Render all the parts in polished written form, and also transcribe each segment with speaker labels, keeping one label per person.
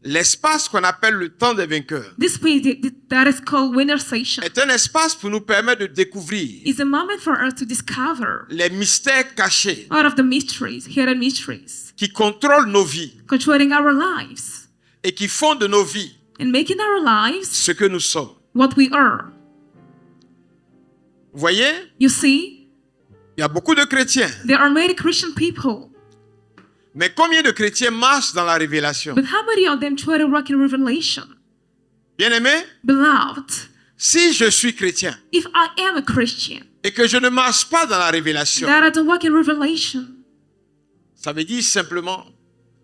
Speaker 1: L'espace qu'on appelle le temps des vainqueurs
Speaker 2: This space that is called winner session
Speaker 1: est un espace pour nous permettre de découvrir
Speaker 2: is a moment for us to discover
Speaker 1: les mystères cachés
Speaker 2: out of the mysteries, hidden mysteries,
Speaker 1: qui contrôlent nos vies
Speaker 2: controlling our lives
Speaker 1: et qui font de nos vies
Speaker 2: and making our lives
Speaker 1: ce que nous sommes.
Speaker 2: what we are.
Speaker 1: Vous voyez,
Speaker 2: You see,
Speaker 1: il y a beaucoup de chrétiens.
Speaker 2: there are many Christian people,
Speaker 1: Mais combien de chrétiens marchent dans la révélation?
Speaker 2: but how many of them try to walk in revelation?
Speaker 1: Bien-aimés,
Speaker 2: Beloved,
Speaker 1: si je suis chrétien
Speaker 2: if I am a Christian,
Speaker 1: et que je ne marche pas dans la révélation,
Speaker 2: that I don't walk in revelation,
Speaker 1: ça veut dire simplement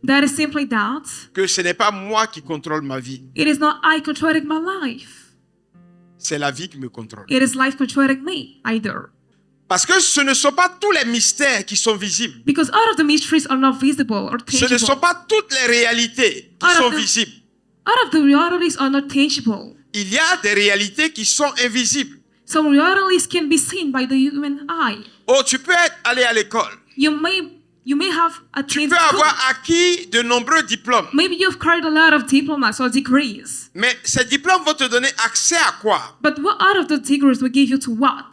Speaker 2: that is simply that
Speaker 1: que ce n'est pas moi qui contrôle ma vie.
Speaker 2: it is not I controlling my life.
Speaker 1: C'est la vie qui me contrôle.
Speaker 2: It is life controlling me either.
Speaker 1: Parce que ce ne sont pas tous les mystères qui sont visibles.
Speaker 2: Because all of the mysteries are not visible or
Speaker 1: Ce ne sont
Speaker 2: tangible.
Speaker 1: pas toutes les réalités qui
Speaker 2: All
Speaker 1: sont
Speaker 2: of the-
Speaker 1: visibles.
Speaker 2: All of the realities are not tangible.
Speaker 1: Il y a des réalités qui sont invisibles.
Speaker 2: Some realities can be seen by the human eye.
Speaker 1: Oh, tu peux être allé à l'école.
Speaker 2: You may have
Speaker 1: Tu
Speaker 2: attained
Speaker 1: peux
Speaker 2: school.
Speaker 1: avoir acquis de nombreux diplômes.
Speaker 2: Maybe you've carried a lot of diplomas or degrees.
Speaker 1: Mais ces diplômes vont te donner accès à quoi?
Speaker 2: But what out of the degrees will give you to what?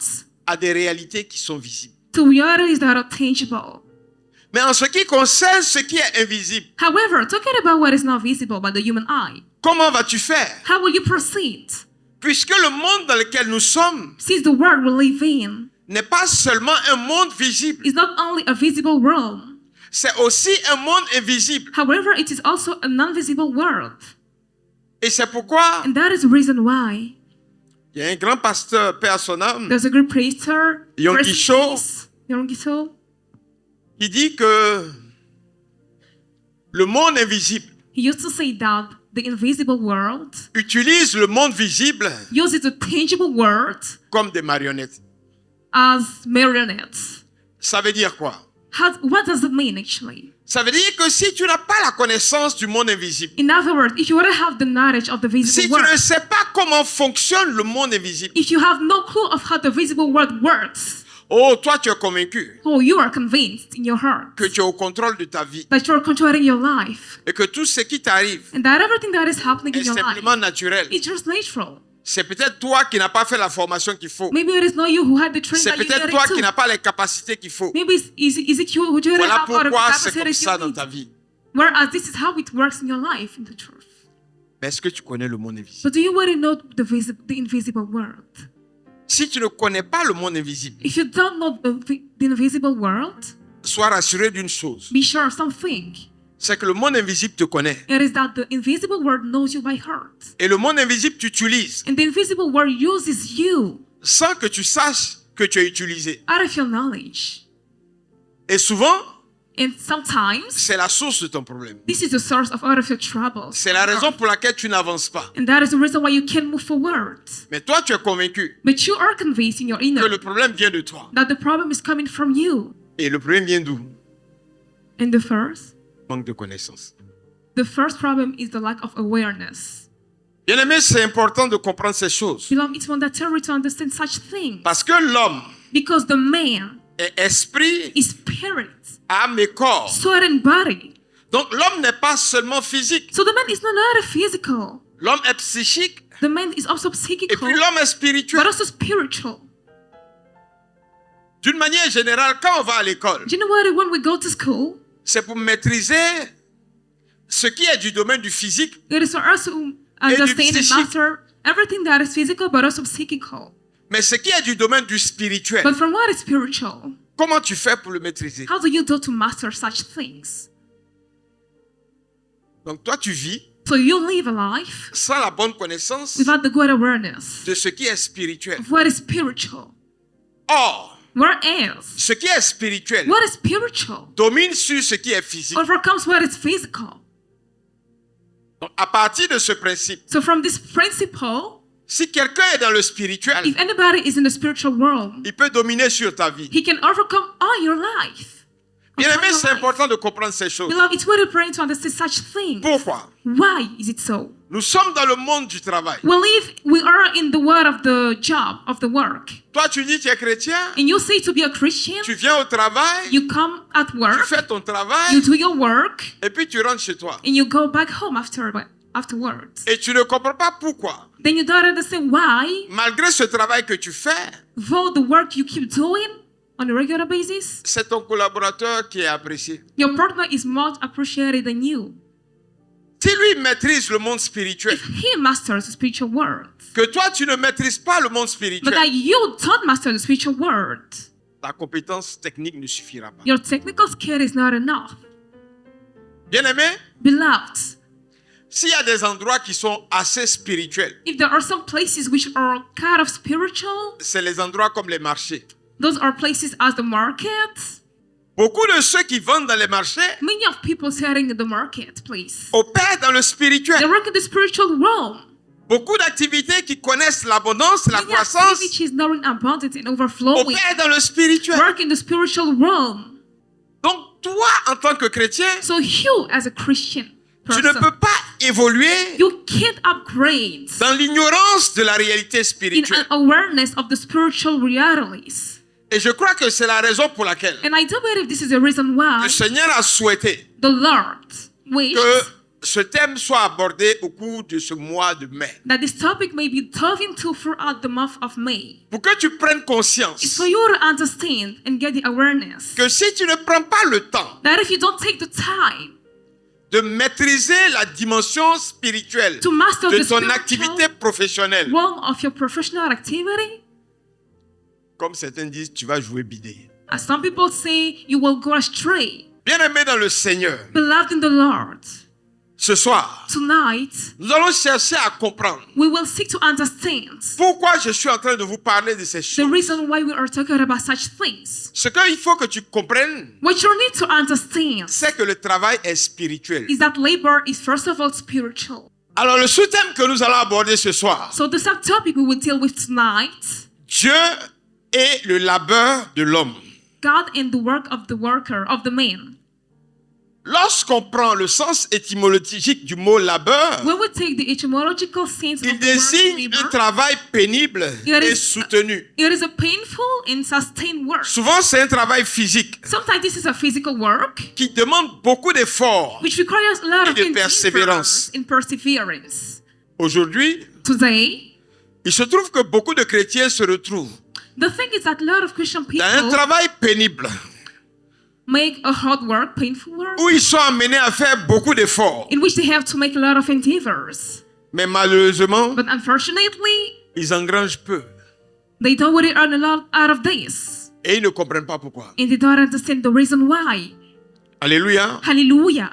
Speaker 1: À des réalités qui sont visibles.
Speaker 2: To realities that are tangible.
Speaker 1: Mais en ce qui concerne ce qui est invisible,
Speaker 2: However, talking about what is not visible by the human eye,
Speaker 1: comment vas-tu faire?
Speaker 2: how will you proceed?
Speaker 1: Puisque le monde dans lequel nous sommes
Speaker 2: Since the world we live in
Speaker 1: n'est pas seulement un monde visible,
Speaker 2: is not only a visible world,
Speaker 1: c'est aussi un monde invisible.
Speaker 2: however, it is also a non-visible world.
Speaker 1: Et c'est pourquoi
Speaker 2: And that is the reason why
Speaker 1: il y a un grand pasteur, paix à son âme,
Speaker 2: there's a good priester,
Speaker 1: Yonggi Cho,
Speaker 2: Yonggi Cho.
Speaker 1: qui dit que le monde invisible
Speaker 2: He used to say that the invisible world
Speaker 1: utilise le monde visible
Speaker 2: uses the tangible world
Speaker 1: comme des marionnettes.
Speaker 2: as marionettes.
Speaker 1: Ça veut dire quoi?
Speaker 2: What does it mean actually?
Speaker 1: Ça veut dire que si tu n'as pas la connaissance du monde invisible,
Speaker 2: In other words, if you want to have the knowledge of the
Speaker 1: si
Speaker 2: visible
Speaker 1: tu ne
Speaker 2: world,
Speaker 1: sais pas comment fonctionne le monde invisible,
Speaker 2: if you have no clue of how the visible world works,
Speaker 1: oh, toi tu es convaincu
Speaker 2: oh, you are convinced in your heart
Speaker 1: que tu es au contrôle de ta vie
Speaker 2: that you are controlling your life
Speaker 1: et que tout ce qui t'arrive
Speaker 2: and that everything that is happening in
Speaker 1: est
Speaker 2: your life
Speaker 1: simplement naturel.
Speaker 2: is just natural.
Speaker 1: C'est peut-être toi qui n'as pas fait la formation qu'il faut.
Speaker 2: Maybe it is not you who had the training
Speaker 1: C'est
Speaker 2: that you
Speaker 1: peut-être
Speaker 2: needed
Speaker 1: toi qui
Speaker 2: to.
Speaker 1: n'as pas les capacités qu'il faut.
Speaker 2: Maybe is it you who didn't
Speaker 1: Voilà
Speaker 2: have all of the
Speaker 1: pourquoi c'est comme
Speaker 2: capacities
Speaker 1: ça
Speaker 2: you
Speaker 1: dans
Speaker 2: need.
Speaker 1: ta vie.
Speaker 2: Whereas this is how it works in your life, in the truth.
Speaker 1: Mais est-ce que tu connais le monde invisible?
Speaker 2: But do you already know the invisible world?
Speaker 1: Si tu ne connais pas le monde invisible,
Speaker 2: If you don't know the invisible world,
Speaker 1: sois rassuré d'une chose.
Speaker 2: be sure of something.
Speaker 1: C'est que le monde invisible te connaît.
Speaker 2: It is that the invisible world knows you by heart.
Speaker 1: Et le monde invisible t'utilise
Speaker 2: And the invisible world uses you
Speaker 1: sans que tu saches que tu es utilisé.
Speaker 2: out of your knowledge.
Speaker 1: Et souvent,
Speaker 2: And sometimes,
Speaker 1: c'est la source de ton problème.
Speaker 2: this is the source of all of your troubles.
Speaker 1: C'est la raison pour laquelle tu n'avances pas.
Speaker 2: And that is the reason why you can't move forward.
Speaker 1: Mais toi, tu es convaincu
Speaker 2: But you are convinced in your
Speaker 1: que
Speaker 2: inner
Speaker 1: le problème vient de toi.
Speaker 2: that the problem is coming from you.
Speaker 1: Et le problème vient d'où?
Speaker 2: And
Speaker 1: Manque de connaissance.
Speaker 2: the first problem is the lack of awareness.
Speaker 1: Bien aimé, c'est important de comprendre ces choses.
Speaker 2: Beloved, it's mandatory to understand such things.
Speaker 1: Parce que l'homme
Speaker 2: Because the man
Speaker 1: est esprit,
Speaker 2: is spirit,
Speaker 1: âme et corps.
Speaker 2: soul and body.
Speaker 1: Donc l'homme n'est pas seulement physique.
Speaker 2: So the man is not only physical.
Speaker 1: L'homme est psychique
Speaker 2: The man is also
Speaker 1: et
Speaker 2: psychical,
Speaker 1: puis l'homme est
Speaker 2: but
Speaker 1: spirituel.
Speaker 2: also spiritual.
Speaker 1: D'une manière générale, quand on va à l'école,
Speaker 2: Do you know what? When we go to school,
Speaker 1: c'est pour maîtriser ce qui est du domaine du physique.
Speaker 2: it is for us to understand and
Speaker 1: psychique.
Speaker 2: master everything that is physical, but also psychical.
Speaker 1: Mais ce qui est du domaine du spirituel,
Speaker 2: But from what is spiritual,
Speaker 1: comment tu fais pour le maîtriser?
Speaker 2: how do you do to master such things?
Speaker 1: Donc toi, tu vis
Speaker 2: So you live a life
Speaker 1: sans la bonne connaissance
Speaker 2: without the good awareness
Speaker 1: de ce qui est spirituel.
Speaker 2: of what is spiritual.
Speaker 1: Or,
Speaker 2: Whereas,
Speaker 1: ce qui est spirituel
Speaker 2: what is spiritual
Speaker 1: domine sur ce qui est physique.
Speaker 2: overcomes what is physical.
Speaker 1: Donc, à partir de ce principe,
Speaker 2: So from this principle,
Speaker 1: si quelqu'un est dans le spirituel,
Speaker 2: if anybody is in the spiritual world,
Speaker 1: il peut dominer sur ta vie.
Speaker 2: he can overcome all your life.
Speaker 1: Bien aimé,
Speaker 2: Upon
Speaker 1: c'est
Speaker 2: your life.
Speaker 1: important de comprendre ces choses.
Speaker 2: Beloved, it's very important to understand such things.
Speaker 1: Pourquoi?
Speaker 2: Why is it so?
Speaker 1: Nous sommes dans le monde du travail.
Speaker 2: We are in the world of the job, of the work.
Speaker 1: Toi, tu dis que tu es chrétien,
Speaker 2: And you say to be a Christian,
Speaker 1: tu viens au travail,
Speaker 2: you come at
Speaker 1: tu
Speaker 2: work,
Speaker 1: fais ton
Speaker 2: you
Speaker 1: travail,
Speaker 2: do your work,
Speaker 1: et puis tu rentres chez toi.
Speaker 2: and you go back home after afterwards.
Speaker 1: Et tu ne comprends pas pourquoi.
Speaker 2: Then you don't understand why,
Speaker 1: Malgré ce travail que tu fais,
Speaker 2: though the work you keep doing on a regular basis,
Speaker 1: c'est ton collaborateur qui est apprécié.
Speaker 2: your partner is much appreciated than you.
Speaker 1: Si lui maîtrise le monde spirituel,
Speaker 2: If he masters the spiritual world,
Speaker 1: que toi tu ne maîtrises pas le monde
Speaker 2: but
Speaker 1: spirituel,
Speaker 2: that you don't master the spiritual world,
Speaker 1: ta compétence technique ne suffira pas.
Speaker 2: your technical skill is not enough.
Speaker 1: Bien-aimé,
Speaker 2: Beloved,
Speaker 1: s'il y a des endroits qui sont assez spirituels,
Speaker 2: if there are some places which are kind of spiritual,
Speaker 1: c'est les endroits comme les marchés.
Speaker 2: those are places as the market.
Speaker 1: Beaucoup de ceux qui vendent dans les marchés
Speaker 2: Many of people selling in the marketplace,
Speaker 1: opèrent dans le
Speaker 2: they
Speaker 1: spirituel.
Speaker 2: work in the spiritual realm.
Speaker 1: Beaucoup d'activités qui connaissent l'abondance, la
Speaker 2: Many
Speaker 1: croissance,
Speaker 2: activities knowing abundant and overflowing,
Speaker 1: opèrent dans le spirituel.
Speaker 2: work in the spiritual realm.
Speaker 1: Donc toi, en tant que chrétien,
Speaker 2: So you, as a Christian
Speaker 1: tu ne
Speaker 2: person,
Speaker 1: peux pas évoluer
Speaker 2: you can't upgrade
Speaker 1: dans l'ignorance de la réalité
Speaker 2: in
Speaker 1: spirituelle.
Speaker 2: an awareness of the spiritual realities.
Speaker 1: Et je crois que c'est la raison pour laquelle
Speaker 2: And I do believe this is the reason why
Speaker 1: le Seigneur a souhaité
Speaker 2: the Lord wished
Speaker 1: que ce thème soit abordé au cours de ce mois de mai.
Speaker 2: that this topic may be dove into throughout the month of May.
Speaker 1: Pour que tu prennes
Speaker 2: It's
Speaker 1: conscience
Speaker 2: for you to understand and get the awareness
Speaker 1: que si tu ne prends pas le temps
Speaker 2: that if you don't take the time
Speaker 1: de maîtriser la dimension spirituelle
Speaker 2: to master
Speaker 1: de
Speaker 2: the
Speaker 1: ton
Speaker 2: spiritual
Speaker 1: activité professionnelle,
Speaker 2: realm of your professional activity,
Speaker 1: comme certains disent, tu vas jouer bidé.
Speaker 2: as some people say, you will go astray.
Speaker 1: Bien-aimé dans le Seigneur,
Speaker 2: Beloved in the Lord,
Speaker 1: ce soir,
Speaker 2: tonight
Speaker 1: nous allons chercher à comprendre
Speaker 2: we will seek to understand
Speaker 1: pourquoi je suis en train de vous parler de ces
Speaker 2: the
Speaker 1: choses.
Speaker 2: reason why we are talking about such things.
Speaker 1: Ce qu'il faut que tu comprennes,
Speaker 2: What you need to understand
Speaker 1: c'est que le travail est spirituel.
Speaker 2: is that labor is first of all spiritual.
Speaker 1: Alors le sous-thème que nous allons aborder ce soir,
Speaker 2: So the subtopic we will deal with tonight,
Speaker 1: Dieu et le labeur de l'homme.
Speaker 2: God and the work of the worker, of the man.
Speaker 1: Lorsqu'on prend le sens étymologique du mot labeur,
Speaker 2: When we take the etymological sense
Speaker 1: il
Speaker 2: of the word
Speaker 1: désigne un
Speaker 2: labor,
Speaker 1: travail pénible et soutenu.
Speaker 2: it is a painful and sustained work.
Speaker 1: Souvent, c'est un travail physique
Speaker 2: Sometimes this is a physical work
Speaker 1: qui demande beaucoup d'efforts.
Speaker 2: which requires a lot of
Speaker 1: Et de persévérance.
Speaker 2: endeavors and perseverance.
Speaker 1: Aujourd'hui,
Speaker 2: Today,
Speaker 1: il se trouve que beaucoup de chrétiens se retrouvent
Speaker 2: the thing is that a lot of Christian
Speaker 1: dans un
Speaker 2: people
Speaker 1: travail pénible
Speaker 2: make a hard work, painful work,
Speaker 1: où ils sont amenés à faire beaucoup d'efforts.
Speaker 2: in which they have to make a lot of endeavors.
Speaker 1: Mais malheureusement,
Speaker 2: But unfortunately,
Speaker 1: ils engrangent peu
Speaker 2: they don't really earn a lot out of this.
Speaker 1: et ils ne comprennent pas pourquoi.
Speaker 2: And they don't understand the reason why.
Speaker 1: Alléluia.
Speaker 2: Hallelujah.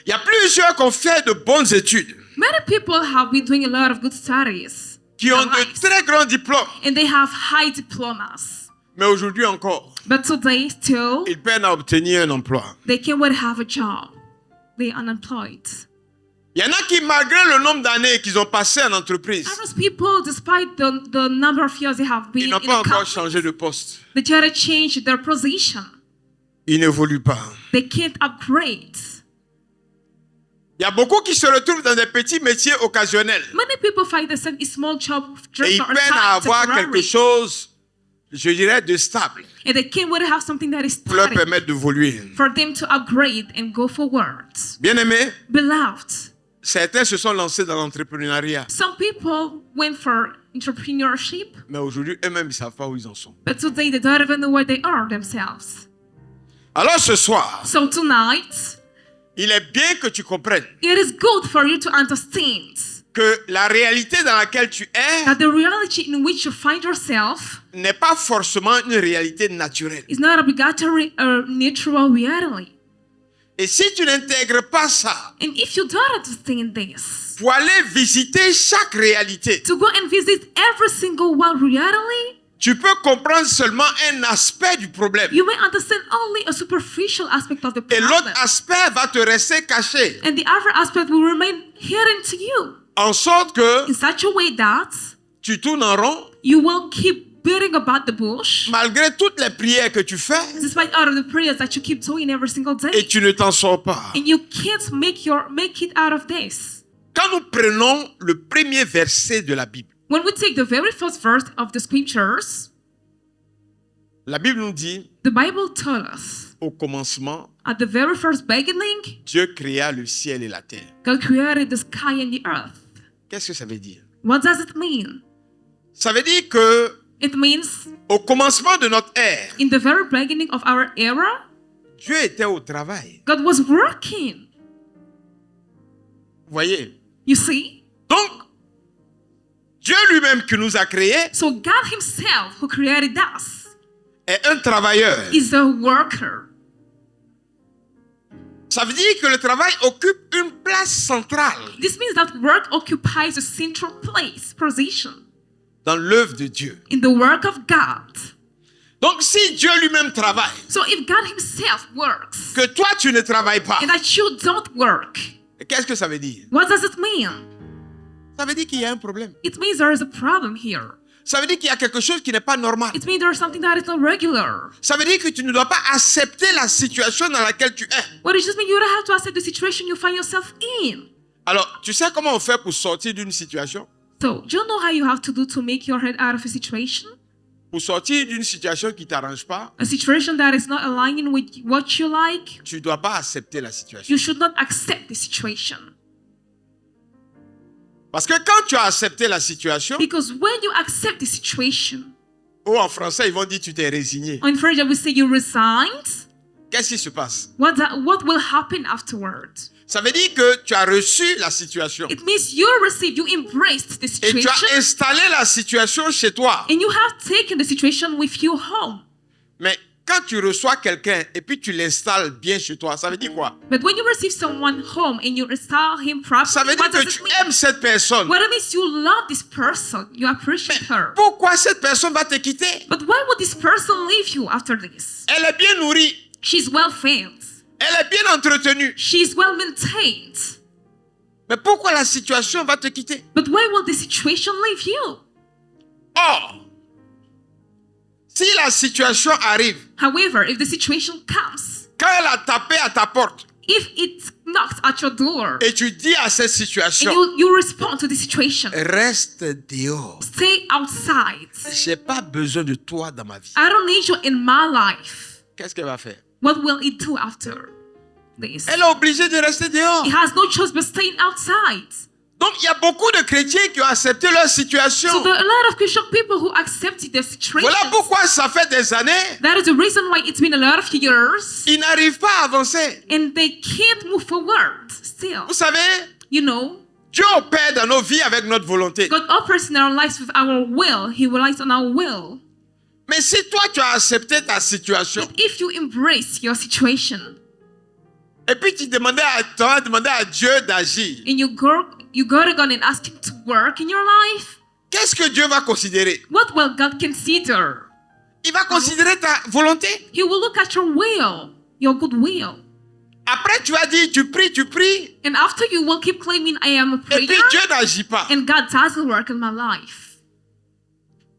Speaker 1: Il y a plusieurs qui ont fait de bonnes études,
Speaker 2: Many people have been doing a lot of good studies.
Speaker 1: qui ont
Speaker 2: in their
Speaker 1: de
Speaker 2: lives,
Speaker 1: très grands diplômes.
Speaker 2: and they have high diplomas.
Speaker 1: Mais aujourd'hui encore,
Speaker 2: But today, still,
Speaker 1: ils peinent à obtenir un emploi.
Speaker 2: they can't really have a job. They're unemployed.
Speaker 1: Il y en a qui, malgré le nombre d'années qu'ils ont passé en entreprise,
Speaker 2: Others people, despite the number of years they have been
Speaker 1: ils
Speaker 2: in
Speaker 1: n'ont
Speaker 2: the
Speaker 1: pas encore
Speaker 2: company,
Speaker 1: changé de poste.
Speaker 2: they try to change their position.
Speaker 1: Ils n'évoluent pas.
Speaker 2: They can't upgrade.
Speaker 1: Il y a beaucoup qui se retrouvent dans des petits métiers occasionnels
Speaker 2: Many people find themselves in small job
Speaker 1: et
Speaker 2: just
Speaker 1: ils
Speaker 2: for a
Speaker 1: peinent à
Speaker 2: time,
Speaker 1: avoir quelque
Speaker 2: temporary,
Speaker 1: chose, je dirais, de stable
Speaker 2: and they can't really have something that is
Speaker 1: pour leur
Speaker 2: steady
Speaker 1: permettre d'évoluer.
Speaker 2: for them to upgrade and go forward.
Speaker 1: Bien-aimés,
Speaker 2: Beloved,
Speaker 1: certains se sont lancés dans l'entrepreneuriat,
Speaker 2: some people went for entrepreneurship,
Speaker 1: mais aujourd'hui, eux-mêmes, ils ne savent pas où ils en sont.
Speaker 2: but today they don't even know where they are themselves.
Speaker 1: Alors ce soir,
Speaker 2: So tonight,
Speaker 1: il est bien que tu comprennes
Speaker 2: it is good for you to understand
Speaker 1: que la réalité dans laquelle tu es
Speaker 2: that the reality in which you find yourself
Speaker 1: n'est pas forcément une réalité naturelle.
Speaker 2: is not obligatory or natural reality.
Speaker 1: Et si tu n'intègres pas ça,
Speaker 2: And if you don't understand this,
Speaker 1: pour aller visiter chaque réalité,
Speaker 2: to go and visit every single one reality,
Speaker 1: tu peux comprendre seulement un aspect du problème.
Speaker 2: you may understand only a superficial aspect of the
Speaker 1: Et l'autre
Speaker 2: problem.
Speaker 1: aspect va te rester caché.
Speaker 2: And the other aspect will remain hidden to you
Speaker 1: En sorte que
Speaker 2: in such a way that
Speaker 1: tu tournes en rond,
Speaker 2: you will keep beating about the bush
Speaker 1: malgré toutes les prières que tu fais,
Speaker 2: despite all of the prayers that you keep doing every single
Speaker 1: et
Speaker 2: day.
Speaker 1: tu ne t'en sors pas.
Speaker 2: And you can't make it out of this.
Speaker 1: Quand nous prenons le premier verset de la Bible,
Speaker 2: When we take the very first verse of the scriptures,
Speaker 1: la Bible nous dit,
Speaker 2: the Bible tells us
Speaker 1: au commencement,
Speaker 2: At the very first beginning,
Speaker 1: Dieu créa le ciel et la terre.
Speaker 2: God created the sky and the earth.
Speaker 1: Qu'est-ce que ça veut dire?
Speaker 2: What does it mean?
Speaker 1: Ça veut dire que
Speaker 2: It means
Speaker 1: au commencement de notre ère,
Speaker 2: in the very beginning of our era,
Speaker 1: Dieu était au travail.
Speaker 2: God was working.
Speaker 1: Vous voyez?
Speaker 2: You see?
Speaker 1: Donc, Dieu lui-même qui nous a créés
Speaker 2: So God himself who created us
Speaker 1: est un travailleur.
Speaker 2: is a worker.
Speaker 1: Ça veut dire que le travail occupe une place centrale
Speaker 2: This means that work occupies a central position
Speaker 1: dans l'œuvre de Dieu.
Speaker 2: in the work of God.
Speaker 1: Donc, si Dieu lui-même travaille,
Speaker 2: So if God himself works
Speaker 1: que toi tu ne travailles pas,
Speaker 2: and that you don't work,
Speaker 1: qu'est-ce que ça veut dire?
Speaker 2: what does it mean?
Speaker 1: Ça veut dire qu'il y a un problème.
Speaker 2: It means there is a problem here.
Speaker 1: Ça veut dire qu'il y a quelque chose qui n'est pas normal.
Speaker 2: It means there's something that is not regular.
Speaker 1: Ça veut dire que tu ne dois pas accepter la situation dans laquelle tu es.
Speaker 2: What it just means you don't have to accept the situation you find yourself in.
Speaker 1: Alors, tu sais comment on fait pour sortir d'une situation?
Speaker 2: So, do you know how you have to do to make your head out of a situation?
Speaker 1: Pour sortir d'une situation qui ne t'arrange pas,
Speaker 2: A situation that is not aligning with what you like,
Speaker 1: tu ne dois pas accepter la situation.
Speaker 2: you should not accept the situation.
Speaker 1: Parce que quand tu as accepté la situation,
Speaker 2: Because when you accept the situation,
Speaker 1: ou en français, ils vont dire tu t'es résigné.
Speaker 2: in French, we say you resigned.
Speaker 1: Qu'est-ce qui se passe?
Speaker 2: What will happen afterwards?
Speaker 1: Ça veut dire que tu as reçu la situation.
Speaker 2: It means you received, you embraced the
Speaker 1: Et tu
Speaker 2: situation,
Speaker 1: as installé la situation chez toi.
Speaker 2: and you have taken the situation with you home.
Speaker 1: Mais quand tu reçois quelqu'un et puis tu l'installes bien chez toi, ça veut dire quoi?
Speaker 2: But when you receive someone home and you install him properly,
Speaker 1: Ça veut dire
Speaker 2: what does
Speaker 1: que
Speaker 2: it
Speaker 1: tu
Speaker 2: mean?
Speaker 1: aimes cette personne.
Speaker 2: What it means you love this person, you appreciate her.
Speaker 1: Pourquoi cette personne va te quitter?
Speaker 2: But why would this person leave you after this?
Speaker 1: Elle est bien nourrie.
Speaker 2: She's well fed.
Speaker 1: Elle est bien entretenue.
Speaker 2: She's well maintained.
Speaker 1: Mais pourquoi la situation va te quitter?
Speaker 2: But why will the situation leave you?
Speaker 1: Or, si la situation arrive,
Speaker 2: However, if the situation comes,
Speaker 1: quand elle a tapé à ta porte
Speaker 2: if it knocks at your door,
Speaker 1: et tu dis à cette
Speaker 2: and
Speaker 1: situation,
Speaker 2: you respond to the situation,
Speaker 1: reste dehors.
Speaker 2: stay outside.
Speaker 1: J'ai pas besoin de toi dans ma vie.
Speaker 2: I don't need you in my life.
Speaker 1: Qu'est-ce qu'elle va faire?
Speaker 2: What will it do after this?
Speaker 1: Elle est obligée de rester dehors.
Speaker 2: It has no choice but staying outside.
Speaker 1: Donc, il y a beaucoup de chrétiens qui ont accepté leur situation.
Speaker 2: So there are a lot of Christian people who accepted their situation.
Speaker 1: Voilà pourquoi ça fait des années,
Speaker 2: That is the reason why it's been a lot of years
Speaker 1: ils n'arrivent pas à avancer.
Speaker 2: and they can't move forward still.
Speaker 1: Vous savez,
Speaker 2: You know,
Speaker 1: Dieu opère dans nos vies avec notre volonté.
Speaker 2: God operates in our lives with our will. He relies on our will.
Speaker 1: Mais si toi, tu as accepté ta situation,
Speaker 2: But if you embrace your situation
Speaker 1: et puis tu demandais à Dieu d'agir,
Speaker 2: and you go to God and ask Him to work in your life,
Speaker 1: qu'est-ce que Dieu va considérer?
Speaker 2: what will God consider?
Speaker 1: Il va considérer ta volonté.
Speaker 2: He will look at your will, your good will.
Speaker 1: Après, tu vas dire, tu pries,
Speaker 2: And after you will keep claiming, I am a
Speaker 1: et puis
Speaker 2: prayer,
Speaker 1: Dieu n'agit pas.
Speaker 2: and God doesn't work in my life.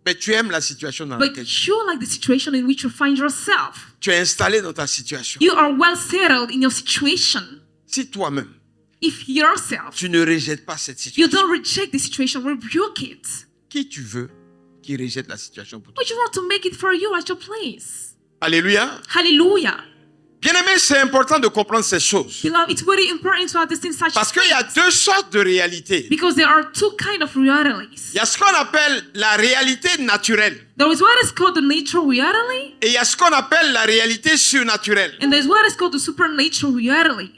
Speaker 1: Mais tu aimes la situation dans
Speaker 2: But
Speaker 1: laquelle
Speaker 2: you like the situation in which you find yourself.
Speaker 1: tu es installé dans ta situation.
Speaker 2: You are well settled in your situation.
Speaker 1: Si toi-même,
Speaker 2: If yourself,
Speaker 1: tu ne rejettes pas cette
Speaker 2: you
Speaker 1: situation,
Speaker 2: don't reject the situation, rebuke it.
Speaker 1: qui tu veux qui rejette la situation pour toi?
Speaker 2: Would you want to make it for you at your place?
Speaker 1: Alléluia.
Speaker 2: Hallelujah.
Speaker 1: Bien-aimé, c'est important de comprendre ces choses.
Speaker 2: Beloved, it's very important to understand such
Speaker 1: Parce qu'il y a
Speaker 2: things.
Speaker 1: deux sortes de réalités.
Speaker 2: Because there are two kinds of realities.
Speaker 1: Il y a ce qu'on appelle la réalité naturelle.
Speaker 2: There is what is called the natural reality,
Speaker 1: Et il y a ce qu'on appelle la réalité surnaturelle.
Speaker 2: and there is what is called the supernatural reality.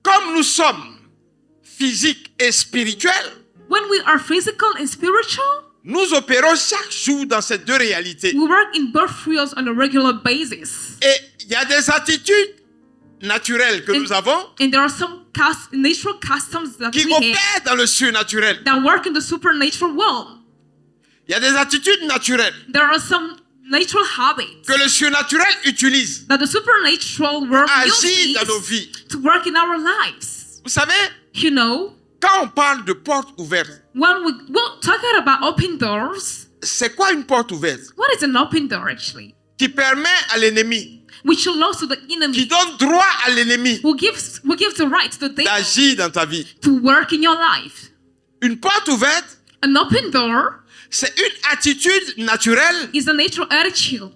Speaker 1: Comme nous sommes physiques et spirituels,
Speaker 2: When we are physical and spiritual,
Speaker 1: nous opérons chaque jour dans ces deux réalités.
Speaker 2: we work in both fields on a regular basis.
Speaker 1: Et il y a des attitudes naturelles que nous avons
Speaker 2: And there are some natural customs that
Speaker 1: qui
Speaker 2: we have
Speaker 1: opèrent dans le surnaturel.
Speaker 2: that work in the supernatural world.
Speaker 1: Il y a des attitudes naturelles
Speaker 2: There are some natural habits
Speaker 1: que le surnaturel utilise,
Speaker 2: that the supernatural world
Speaker 1: agit dans nos
Speaker 2: uses
Speaker 1: vies.
Speaker 2: to work in our lives.
Speaker 1: Vous savez,
Speaker 2: You know,
Speaker 1: quand on parle de porte ouverte,
Speaker 2: when we're talking about open doors,
Speaker 1: c'est quoi une porte ouverte?
Speaker 2: what is an open door actually?
Speaker 1: Qui permet à l'ennemi,
Speaker 2: Which allows to the
Speaker 1: qui
Speaker 2: enemy,
Speaker 1: donne droit à l'ennemi
Speaker 2: who gives the right to the devil
Speaker 1: d'agir dans ta vie.
Speaker 2: to work in your life.
Speaker 1: Une porte ouverte,
Speaker 2: An open door
Speaker 1: c'est une attitude naturelle,
Speaker 2: is a natural attitude,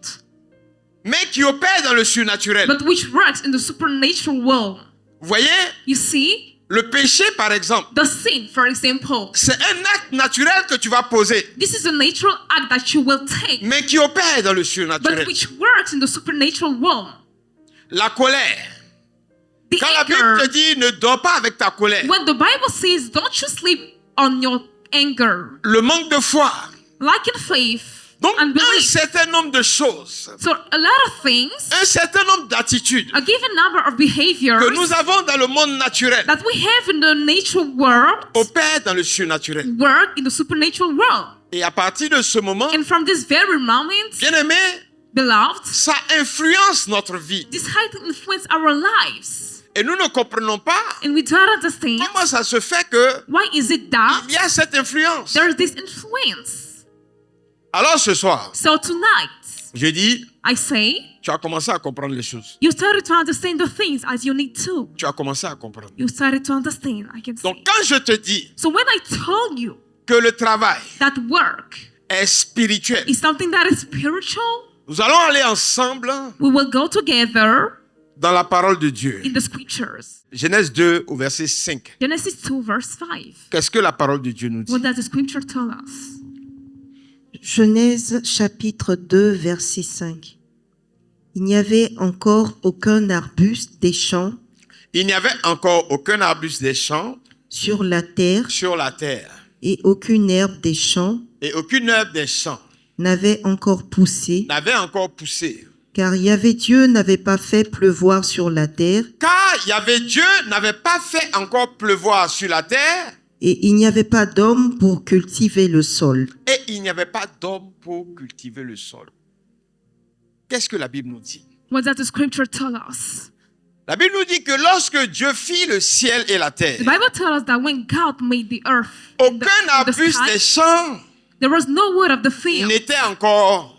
Speaker 1: mais qui opère dans le surnaturel.
Speaker 2: but which works in the supernatural world.
Speaker 1: Vous voyez,
Speaker 2: You see,
Speaker 1: le péché, par exemple,
Speaker 2: the sin, for example,
Speaker 1: c'est un acte naturel que tu vas poser,
Speaker 2: this is a natural act that you will take,
Speaker 1: mais qui opère dans le
Speaker 2: but
Speaker 1: surnaturel.
Speaker 2: which works in the supernatural world.
Speaker 1: La colère.
Speaker 2: The
Speaker 1: Quand la Bible
Speaker 2: anger,
Speaker 1: te dit ne dors pas avec ta colère,
Speaker 2: when the Bible says, don't you sleep on your anger,
Speaker 1: le manque de foi.
Speaker 2: lacking faith,
Speaker 1: Donc, un
Speaker 2: unbelief.
Speaker 1: certain nombre de choses,
Speaker 2: So a lot of things,
Speaker 1: un certain nombre d'attitudes
Speaker 2: a given number of behaviors
Speaker 1: que nous avons dans le monde naturel
Speaker 2: that we have in the natural world
Speaker 1: opèrent dans le surnaturel.
Speaker 2: work in the supernatural world.
Speaker 1: Et à partir de ce moment,
Speaker 2: And from this very moment,
Speaker 1: bien aimé,
Speaker 2: beloved,
Speaker 1: ça influence notre vie.
Speaker 2: this has to influence our lives.
Speaker 1: Et nous ne comprenons pas
Speaker 2: And we don't understand
Speaker 1: comment ça se fait que
Speaker 2: why is it that
Speaker 1: il y a cette influence.
Speaker 2: there is this influence.
Speaker 1: Alors ce soir,
Speaker 2: So tonight,
Speaker 1: je dis,
Speaker 2: I say,
Speaker 1: tu as commencé à comprendre les choses.
Speaker 2: you started to understand the things as you need to.
Speaker 1: Tu as commencé à comprendre.
Speaker 2: You started to understand, I can
Speaker 1: Donc
Speaker 2: say.
Speaker 1: quand je te dis
Speaker 2: So when I told you
Speaker 1: que le travail
Speaker 2: that work
Speaker 1: est spirituel,
Speaker 2: is something that is spiritual,
Speaker 1: nous allons aller ensemble
Speaker 2: we will go together
Speaker 1: dans la parole de Dieu.
Speaker 2: in the scriptures.
Speaker 1: Genèse 2 au verset 5.
Speaker 2: Genesis 2 verse 5.
Speaker 1: Qu'est-ce que la parole de Dieu nous dit?
Speaker 2: What does the scripture tell us?
Speaker 3: Genèse chapitre 2 verset 5. Il n'y avait encore aucun arbuste des champs
Speaker 1: Il n'y avait encore aucun arbuste des champs
Speaker 3: sur la terre
Speaker 1: sur la terre
Speaker 3: et aucune herbe des champs
Speaker 1: et aucune herbe des champs
Speaker 3: n'avait encore poussé,
Speaker 1: n'avait encore poussé.
Speaker 3: car Yahvé Dieu n'avait pas fait pleuvoir sur la terre
Speaker 1: Car Dieu n'avait pas fait encore pleuvoir sur la terre
Speaker 3: et il n'y avait pas d'homme pour cultiver le sol.
Speaker 1: et il n'y avait pas d'homme pour cultiver le sol. Qu'est-ce que la Bible nous dit?
Speaker 2: What does the scripture tell us?
Speaker 1: La Bible nous dit que lorsque Dieu fit le ciel et la terre,
Speaker 2: The Bible tells us that when God made the earth and
Speaker 1: aucun
Speaker 2: the
Speaker 1: arbuste des
Speaker 2: sky,
Speaker 1: champs
Speaker 2: there was no wood of the field
Speaker 1: n'était encore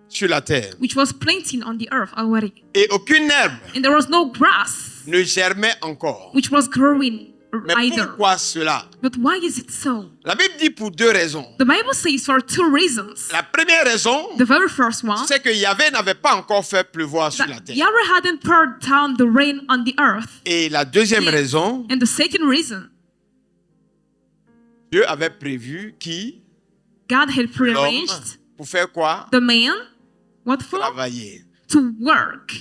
Speaker 1: sur la terre
Speaker 2: which was planting on the earth already.
Speaker 1: et aucune herbe
Speaker 2: And there was no grass
Speaker 1: ne germait encore.
Speaker 2: which was growing
Speaker 1: Mais
Speaker 2: either.
Speaker 1: pourquoi cela?
Speaker 2: But why is it so?
Speaker 1: La Bible dit pour deux raisons.
Speaker 2: The Bible says for two reasons.
Speaker 1: La première raison,
Speaker 2: The very first one,
Speaker 1: c'est que Yahvé n'avait pas encore fait pleuvoir sur la
Speaker 2: that
Speaker 1: terre.
Speaker 2: Yahweh hadn't poured down the rain on the earth.
Speaker 1: Et la deuxième
Speaker 2: Yes.
Speaker 1: raison,
Speaker 2: And the second reason,
Speaker 1: Dieu avait prévu qui?
Speaker 2: God had
Speaker 1: L'homme.
Speaker 2: prearranged
Speaker 1: Pour faire quoi?
Speaker 2: the man, what for?
Speaker 1: Travailler.
Speaker 2: To work.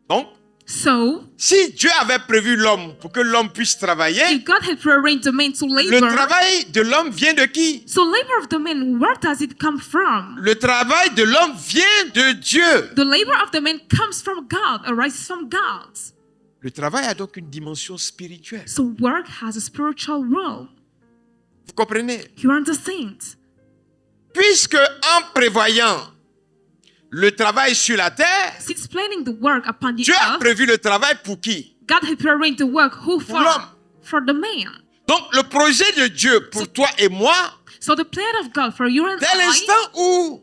Speaker 1: Donc,
Speaker 2: So,
Speaker 1: si Dieu avait prévu l'homme pour que l'homme puisse travailler,
Speaker 2: if God had prearranged the man to
Speaker 1: le
Speaker 2: labor,
Speaker 1: travail de l'homme vient de qui?
Speaker 2: so labor of the man, where does it come from?
Speaker 1: Le travail de l'homme vient de Dieu.
Speaker 2: The labor of the man comes from God, arises from God.
Speaker 1: Le travail a donc une dimension spirituelle.
Speaker 2: So work has a spiritual role.
Speaker 1: Vous comprenez?
Speaker 2: You understand?
Speaker 1: Puisque en prévoyant le travail sur la terre,
Speaker 2: Since planning the work upon the
Speaker 1: Dieu a
Speaker 2: earth,
Speaker 1: prévu le travail pour qui?
Speaker 2: God had prearranged the work who for?
Speaker 1: l'homme.
Speaker 2: For the man.
Speaker 1: Donc le projet de Dieu pour toi et moi,
Speaker 2: So the plan of God for you and
Speaker 1: dès
Speaker 2: I,
Speaker 1: l'instant où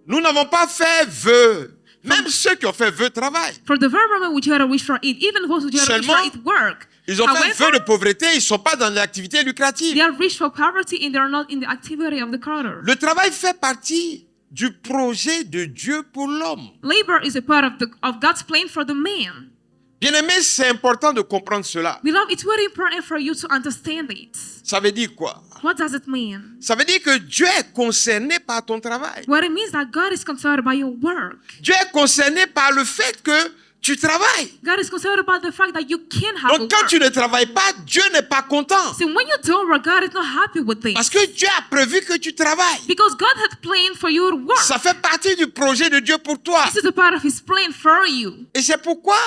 Speaker 1: nous n'avons pas fait vœu, même ceux qui ont fait vœu travaillent.
Speaker 2: for the very moment which you had a wish for it, even those who had a wish for
Speaker 1: Seulement,
Speaker 2: it work.
Speaker 1: Ils ont fait un vœu
Speaker 2: However,
Speaker 1: de pauvreté, ils ne sont pas dans l'activité lucrative.
Speaker 2: they are rich for poverty and they are not in the activity of the quarter.
Speaker 1: Le travail fait partie du projet de Dieu pour l'homme.
Speaker 2: Labor is a part of God's plan for the man.
Speaker 1: Bien-aimé, c'est important de comprendre cela.
Speaker 2: Beloved, it's very important for you to understand it.
Speaker 1: Ça veut dire quoi?
Speaker 2: What does it mean?
Speaker 1: Ça veut dire que Dieu est concerné par ton travail.
Speaker 2: What it means that God is concerned about your work.
Speaker 1: Dieu est concerné par le fait que tu travailles.
Speaker 2: God is concerned about the fact that you can have a
Speaker 1: Donc quand
Speaker 2: work.
Speaker 1: tu ne travailles pas, Dieu n'est pas content.
Speaker 2: See, when you don't work, God is not happy with this.
Speaker 1: Parce que Dieu a prévu que tu travailles.
Speaker 2: Because God had planned for you to work.
Speaker 1: Ça fait partie du projet de Dieu pour toi.
Speaker 2: This is a part of His plan for you.
Speaker 1: Et c'est pourquoi,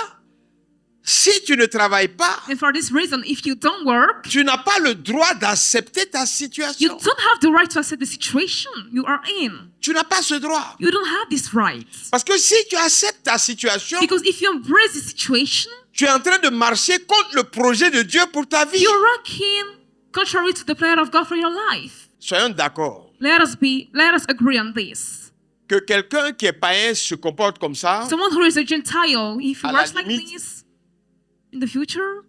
Speaker 1: si tu ne travailles pas,
Speaker 2: And for this reason, if you don't work,
Speaker 1: tu n'as pas le droit d'accepter ta
Speaker 2: you
Speaker 1: situation.
Speaker 2: don't have the right to accept the situation you are in.
Speaker 1: Tu n'as pas ce droit.
Speaker 2: You don't have this right.
Speaker 1: Parce que si tu acceptes ta situation,
Speaker 2: Because if you embrace the situation,
Speaker 1: tu es en train de marcher contre le projet de Dieu pour ta vie.
Speaker 2: you're working contrary to the plan of God for your life.
Speaker 1: Soyons d'accord.
Speaker 2: Let us agree on this.
Speaker 1: Que quelqu'un qui est païen se comporte comme ça,
Speaker 2: Someone who is a Gentile, if he
Speaker 1: À la
Speaker 2: works like
Speaker 1: limite.
Speaker 2: this in the future,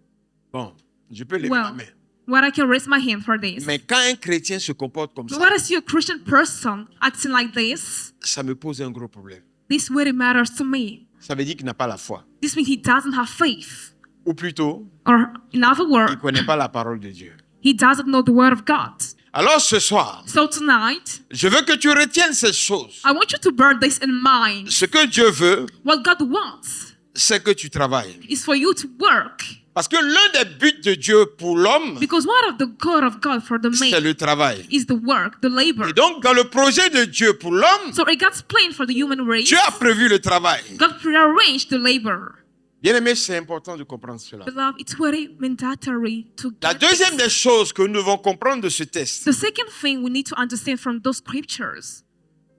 Speaker 1: bon, je peux lever ma
Speaker 2: well,
Speaker 1: main.
Speaker 2: what I can raise my hand for this.
Speaker 1: Mais quand un chrétien se comporte comme
Speaker 2: But
Speaker 1: ça,
Speaker 2: what is your Christian person acting like this?
Speaker 1: ça me pose un gros problème.
Speaker 2: This really matters to me.
Speaker 1: Ça veut dire qu'il n'a pas la foi.
Speaker 2: This means he doesn't have faith.
Speaker 1: Ou plutôt,
Speaker 2: Or, in other
Speaker 1: il ne
Speaker 2: words,
Speaker 1: connaît pas la parole de Dieu.
Speaker 2: he doesn't know the word of God.
Speaker 1: Alors ce soir,
Speaker 2: So tonight,
Speaker 1: je veux que tu retiennes ces choses.
Speaker 2: I want you to bear this in mind.
Speaker 1: Ce que Dieu veut,
Speaker 2: What God wants
Speaker 1: c'est que tu travailles.
Speaker 2: is for you to work.
Speaker 1: Parce que l'un des buts de Dieu pour l'homme,
Speaker 2: Because one of the goal of God for the
Speaker 1: c'est
Speaker 2: man
Speaker 1: le travail.
Speaker 2: is the work, the labor.
Speaker 1: Et donc, dans le projet de Dieu pour l'homme,
Speaker 2: So in God's plan for the human race,
Speaker 1: Dieu a prévu le travail.
Speaker 2: God prearranged the labor.
Speaker 1: Bien aimé, c'est important de comprendre cela.
Speaker 2: Beloved, it's very mandatory to
Speaker 1: La
Speaker 2: get
Speaker 1: deuxième
Speaker 2: this.
Speaker 1: des choses que nous devons comprendre de ce texte,
Speaker 2: The second thing we need to understand from those scriptures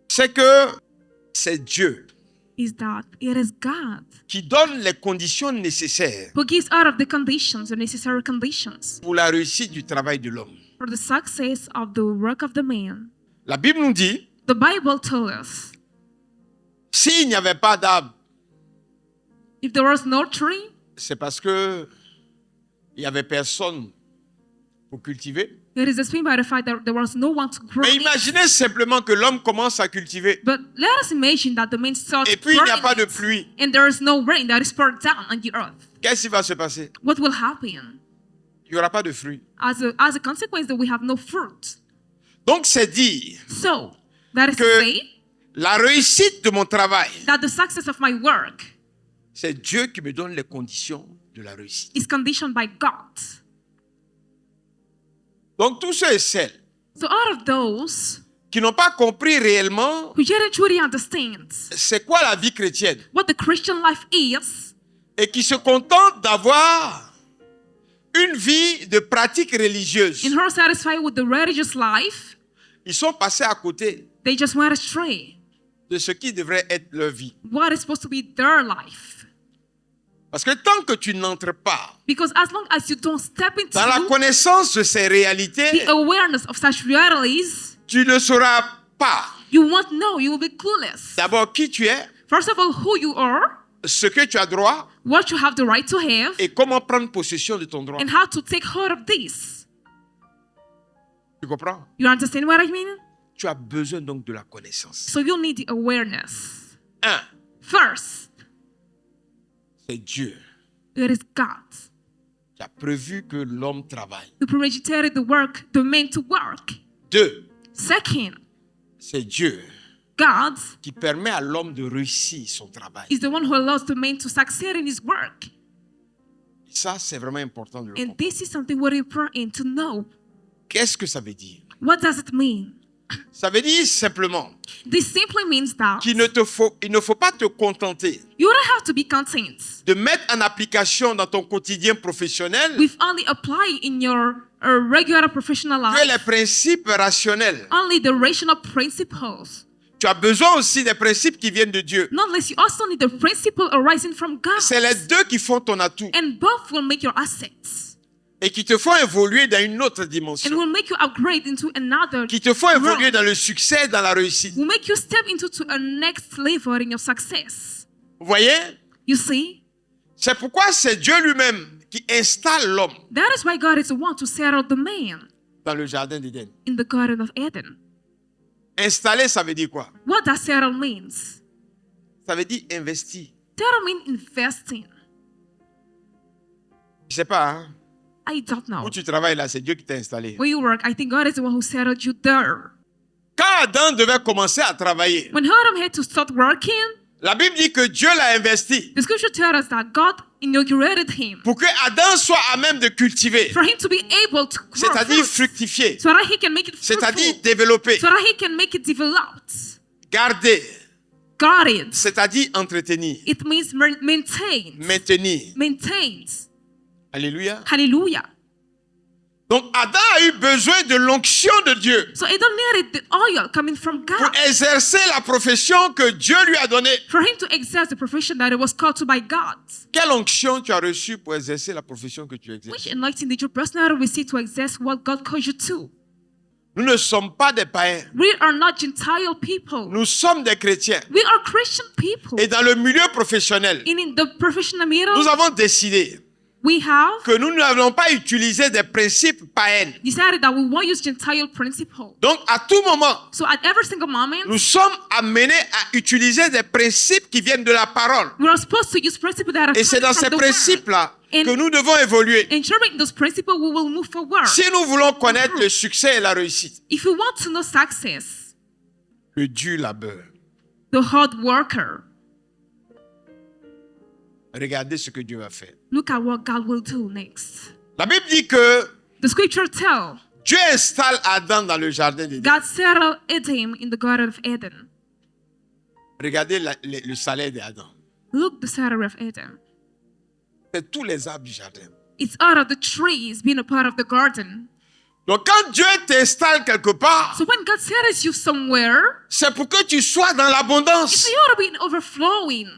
Speaker 1: c'est que c'est Dieu
Speaker 2: is that it is God
Speaker 1: qui donne les conditions nécessaires
Speaker 2: who gives out of the conditions, the necessary conditions,
Speaker 1: pour la réussite du travail de l'homme.
Speaker 2: for the success of the work of the man.
Speaker 1: La Bible nous dit,
Speaker 2: The Bible tells us
Speaker 1: s'il n'y avait pas d'arbre,
Speaker 2: if there was no tree,
Speaker 1: c'est parce que il n'y avait personne pour cultiver.
Speaker 2: it is explained by the fact that there was no one to grow
Speaker 1: Mais
Speaker 2: it.
Speaker 1: imaginez simplement que l'homme commence à cultiver
Speaker 2: But let us imagine that the man starts
Speaker 1: et puis il n'y a
Speaker 2: growing
Speaker 1: pas de
Speaker 2: it,
Speaker 1: pluie.
Speaker 2: and there is no rain that is poured down on the earth.
Speaker 1: Qu'est-ce qui va se passer?
Speaker 2: What will happen?
Speaker 1: Il n'y aura pas de fruits.
Speaker 2: As a consequence, that we have no fruit.
Speaker 1: Donc c'est dire
Speaker 2: So that is to
Speaker 1: que
Speaker 2: say
Speaker 1: la réussite de mon travail,
Speaker 2: that the success of my work
Speaker 1: c'est Dieu qui me donne les conditions de la réussite.
Speaker 2: is conditioned by God.
Speaker 1: Donc tous ceux et celles
Speaker 2: So out of those
Speaker 1: qui n'ont pas compris réellement
Speaker 2: who didn't truly understand
Speaker 1: c'est quoi la vie chrétienne
Speaker 2: what the Christian life is,
Speaker 1: et qui se contentent d'avoir une vie de pratique religieuse,
Speaker 2: and who are satisfied with the religious life,
Speaker 1: ils sont passés à côté
Speaker 2: they just went astray.
Speaker 1: de ce qui devrait être leur vie.
Speaker 2: What is supposed to be their life?
Speaker 1: Parce que tant que tu n'entres pas
Speaker 2: Because as long as you don't step into
Speaker 1: dans la connaissance de ces réalités,
Speaker 2: the awareness of such realities,
Speaker 1: tu ne sauras pas
Speaker 2: you won't know, you will be clueless.
Speaker 1: d'abord qui tu es,
Speaker 2: First of all, who you are,
Speaker 1: ce que tu as droit
Speaker 2: what you have the right to have,
Speaker 1: et comment prendre possession de ton droit.
Speaker 2: and how to take hold of this.
Speaker 1: Tu comprends?
Speaker 2: You understand what I mean?
Speaker 1: Tu as besoin donc de la connaissance.
Speaker 2: So you need the awareness.
Speaker 1: Un,
Speaker 2: First,
Speaker 1: c'est Dieu
Speaker 2: it is God
Speaker 1: qui a prévu que l'homme travaille.
Speaker 2: who premeditated the man to work.
Speaker 1: Deux,
Speaker 2: Second,
Speaker 1: c'est Dieu
Speaker 2: God
Speaker 1: qui permet à l'homme de réussir son travail.
Speaker 2: is the one who allows the man to succeed in his work.
Speaker 1: Ça, c'est vraiment important de le
Speaker 2: And
Speaker 1: comprendre.
Speaker 2: this is something very important to know.
Speaker 1: Qu'est-ce que ça veut dire?
Speaker 2: What does it mean?
Speaker 1: Ça veut dire simplement
Speaker 2: This simply means that
Speaker 1: qu'il ne faut pas te contenter
Speaker 2: you don't have to be content
Speaker 1: de mettre en application dans ton quotidien professionnel
Speaker 2: with only applying in your regular professional
Speaker 1: que
Speaker 2: life
Speaker 1: les principes rationnels.
Speaker 2: only the rational principles.
Speaker 1: Tu as besoin aussi des principes qui viennent de Dieu.
Speaker 2: Not unless you also need the principle arising from God.
Speaker 1: C'est les deux qui font ton atout
Speaker 2: And both will make your assets
Speaker 1: et qui te font évoluer dans une autre
Speaker 2: and
Speaker 1: dimension,
Speaker 2: will make you upgrade into another
Speaker 1: qui te font évoluer
Speaker 2: realm.
Speaker 1: dans le succès, dans la réussite.
Speaker 2: Will make you step into to a next level in your success.
Speaker 1: Vous voyez?
Speaker 2: You see?
Speaker 1: C'est pourquoi c'est Dieu lui-même qui installe l'homme
Speaker 2: That is why God is the one to settle the man
Speaker 1: dans le jardin d'Éden.
Speaker 2: in the Garden of Eden.
Speaker 1: Installer, ça veut dire quoi?
Speaker 2: What does settle means?
Speaker 1: Ça veut dire investir.
Speaker 2: Settle means investing.
Speaker 1: Je sais pas, hein?
Speaker 2: I don't know.
Speaker 1: Où tu travailles là, c'est Dieu qui t'a installé.
Speaker 2: Where you work, I think God is the one who settled you there.
Speaker 1: Quand Adam devait commencer à travailler,
Speaker 2: When Adam had to start working,
Speaker 1: la Bible dit que Dieu l'a investi
Speaker 2: the scripture tells us that God inaugurated him
Speaker 1: pour que Adam soit à même de cultiver,
Speaker 2: for him to be able to grow
Speaker 1: c'est-à-dire
Speaker 2: fruit,
Speaker 1: fructifier,
Speaker 2: so that he can make it
Speaker 1: c'est-à-dire
Speaker 2: fruitful,
Speaker 1: développer,
Speaker 2: so that he can make it developed.
Speaker 1: garder,
Speaker 2: Guarded.
Speaker 1: c'est-à-dire entretenir,
Speaker 2: It means maintained.
Speaker 1: maintenir.
Speaker 2: Maintained.
Speaker 1: Alléluia.
Speaker 2: Hallelujah.
Speaker 1: Donc Adam a eu besoin de l'onction de Dieu
Speaker 2: So Adam needed the oil coming from
Speaker 1: pour
Speaker 2: God
Speaker 1: exercer la profession que Dieu lui a donnée.
Speaker 2: for him to exercise the profession that he was called to by God.
Speaker 1: Quelle onction tu as reçue pour exercer la profession que tu
Speaker 2: Which
Speaker 1: exerces?
Speaker 2: anointing did you personally receive to exerce what God called you to?
Speaker 1: Nous ne sommes pas des païens,
Speaker 2: We are not Gentile people.
Speaker 1: nous sommes des chrétiens.
Speaker 2: We are Christian people.
Speaker 1: Et dans le milieu professionnel,
Speaker 2: In the professional middle,
Speaker 1: nous avons décidé
Speaker 2: we have
Speaker 1: que nous n'allons pas utiliser des principes païens.
Speaker 2: decided that we won't use Gentile principle.
Speaker 1: Donc, à tout moment,
Speaker 2: So at every single moment,
Speaker 1: nous sommes amenés à utiliser des principes qui viennent de la parole.
Speaker 2: we are supposed to use principles that are
Speaker 1: Et c'est
Speaker 2: coming
Speaker 1: dans
Speaker 2: from
Speaker 1: ces
Speaker 2: the word.
Speaker 1: principes-là
Speaker 2: And-
Speaker 1: que nous devons évoluer.
Speaker 2: Ensuring those principles, we will move forward.
Speaker 1: Si nous voulons connaître le succès et la réussite,
Speaker 2: If you want to know success,
Speaker 1: le dur labeur,
Speaker 2: the hard worker,
Speaker 1: regardez ce que Dieu va faire.
Speaker 2: look at what God will do next.
Speaker 1: La Bible dit que
Speaker 2: The scripture tell
Speaker 1: Dieu installe Adam dans le jardin d'Éden.
Speaker 2: God settled Adam in the Garden of Eden.
Speaker 1: Regardez le salaire d'Adam.
Speaker 2: Look the salary of Adam.
Speaker 1: C'est tous les arbres du jardin.
Speaker 2: It's out of the trees being a part of the garden.
Speaker 1: Donc quand Dieu t'installe quelque part,
Speaker 2: So when God settles you somewhere,
Speaker 1: c'est pour que tu sois dans l'abondance.
Speaker 2: it's you ought to be in overflowing.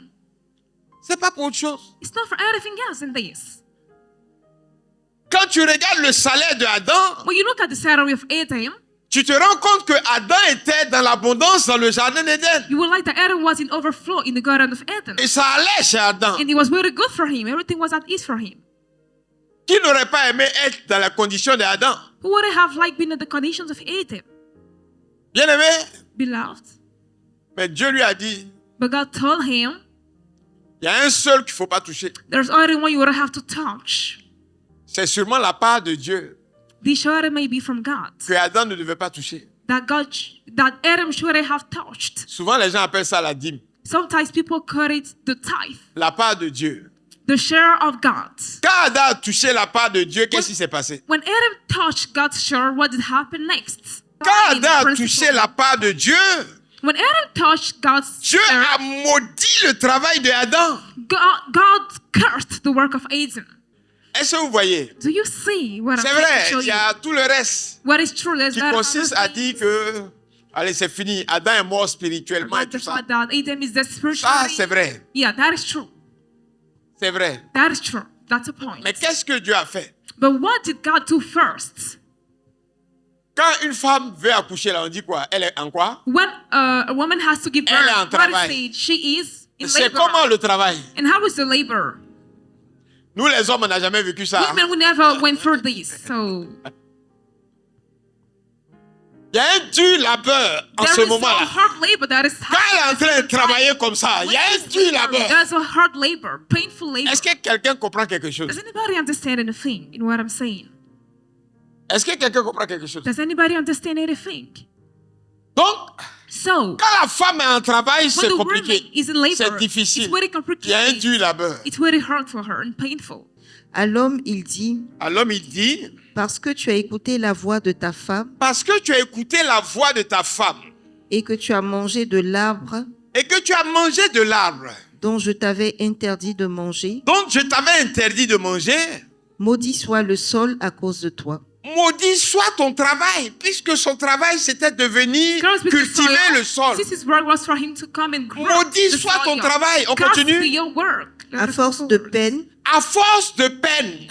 Speaker 1: C'est pas pour autre chose.
Speaker 2: It's not for anything else in this.
Speaker 1: Quand tu regardes le salaire d'Adam,
Speaker 2: When you look at the salary of Adam,
Speaker 1: tu te rends compte que Adam était dans l'abondance dans le jardin d'Éden.
Speaker 2: you will like that Adam was in overflow in the Garden of Eden.
Speaker 1: Et ça allait chez Adam.
Speaker 2: And it was very good for him. Everything was at ease for him.
Speaker 1: Qui n'aurait pas aimé être dans la condition d'Adam?
Speaker 2: Who would have liked being in the conditions of Adam?
Speaker 1: Bien aimé?
Speaker 2: Beloved.
Speaker 1: Mais Dieu lui a dit,
Speaker 2: But God told him,
Speaker 1: il y a un seul qu'il ne faut pas toucher.
Speaker 2: there's only one you would have to touch.
Speaker 1: C'est sûrement la part de Dieu
Speaker 2: This should may be from God.
Speaker 1: que Adam ne devait pas toucher.
Speaker 2: That Adam should have touched.
Speaker 1: Souvent, les gens appellent ça la dîme.
Speaker 2: Sometimes people call it the tithe,
Speaker 1: La part de Dieu.
Speaker 2: the share of God.
Speaker 1: Quand Adam a touché la part de Dieu, qu'est-ce qui s'est passé?
Speaker 2: When Adam touched God's share, what did happen next?
Speaker 1: Quand
Speaker 2: In the
Speaker 1: Adam a
Speaker 2: principle.
Speaker 1: touché la part de Dieu,
Speaker 2: When Adam touched God's
Speaker 1: Dieu
Speaker 2: share,
Speaker 1: a maudit le travail de Adam.
Speaker 2: God cursed the work of Adam.
Speaker 1: Est-ce que vous voyez?
Speaker 2: Do you see what
Speaker 1: C'est
Speaker 2: I'm trying to
Speaker 1: vrai,
Speaker 2: show
Speaker 1: il y
Speaker 2: you?
Speaker 1: a tout le reste
Speaker 2: What is true is
Speaker 1: qui
Speaker 2: that
Speaker 1: consiste à dire que, allez, c'est fini, Adam est mort spirituellement et
Speaker 2: about
Speaker 1: tout
Speaker 2: the
Speaker 1: ça.
Speaker 2: fact that Adam is the
Speaker 1: Ça,
Speaker 2: spirituality.
Speaker 1: c'est vrai,
Speaker 2: Yeah, that is true.
Speaker 1: c'est vrai.
Speaker 2: That is true. That's a point.
Speaker 1: Mais qu'est-ce que Dieu a fait?
Speaker 2: But what did God do first?
Speaker 1: Quand une femme veut accoucher, là, on dit quoi? Elle est en quoi?
Speaker 2: When a woman has to give
Speaker 1: Elle est en
Speaker 2: birth, what
Speaker 1: travail.
Speaker 2: is it? She is in
Speaker 1: C'est
Speaker 2: labor.
Speaker 1: comment le travail?
Speaker 2: And how is the labor?
Speaker 1: Nous, les hommes, on n'a jamais vécu ça.
Speaker 2: Women, we never went through this. So
Speaker 1: Il y a un dur labeur en
Speaker 2: there
Speaker 1: ce
Speaker 2: is a
Speaker 1: moment-là.
Speaker 2: hard labor that is
Speaker 1: Quand elle est en train de travailler comme ça, il y a un dur labeur.
Speaker 2: There's a hard labor, painful labor.
Speaker 1: Est-ce que quelqu'un comprend quelque chose?
Speaker 2: Does anybody understand anything in what I'm saying?
Speaker 1: Est-ce que quelqu'un comprend quelque chose?
Speaker 2: Does anybody understand anything?
Speaker 1: Donc,
Speaker 2: So
Speaker 1: quand la femme est en travail,
Speaker 2: when
Speaker 1: c'est
Speaker 2: the woman
Speaker 1: compliqué.
Speaker 2: is in labor,
Speaker 1: C'est difficile.
Speaker 2: it's very
Speaker 1: Il y a un
Speaker 2: complicated.
Speaker 1: dur labeur.
Speaker 2: It's very hard for her and painful.
Speaker 3: À l'homme, il dit,
Speaker 1: À l'homme, il dit,
Speaker 3: parce que tu as écouté la voix de ta femme
Speaker 1: parce que tu as écouté la voix de ta femme
Speaker 3: et que tu as mangé de l'arbre
Speaker 1: et que tu as mangé de l'arbre
Speaker 3: dont je t'avais interdit de manger,
Speaker 1: dont je t'avais interdit de manger,
Speaker 3: maudit soit le sol à cause de toi.
Speaker 1: maudit soit ton travail, puisque son travail c'était de venir
Speaker 2: Curse be the
Speaker 1: cultiver
Speaker 2: soil.
Speaker 1: le sol.
Speaker 2: This is work was for him to come and grow.
Speaker 1: Maudit
Speaker 2: the
Speaker 1: soit ton
Speaker 2: soil.
Speaker 1: travail. On
Speaker 2: Curse
Speaker 1: continue.
Speaker 2: be your work. Let
Speaker 3: À
Speaker 2: us
Speaker 3: force
Speaker 2: move
Speaker 3: de
Speaker 2: forward.
Speaker 3: peine,
Speaker 1: À force de peine,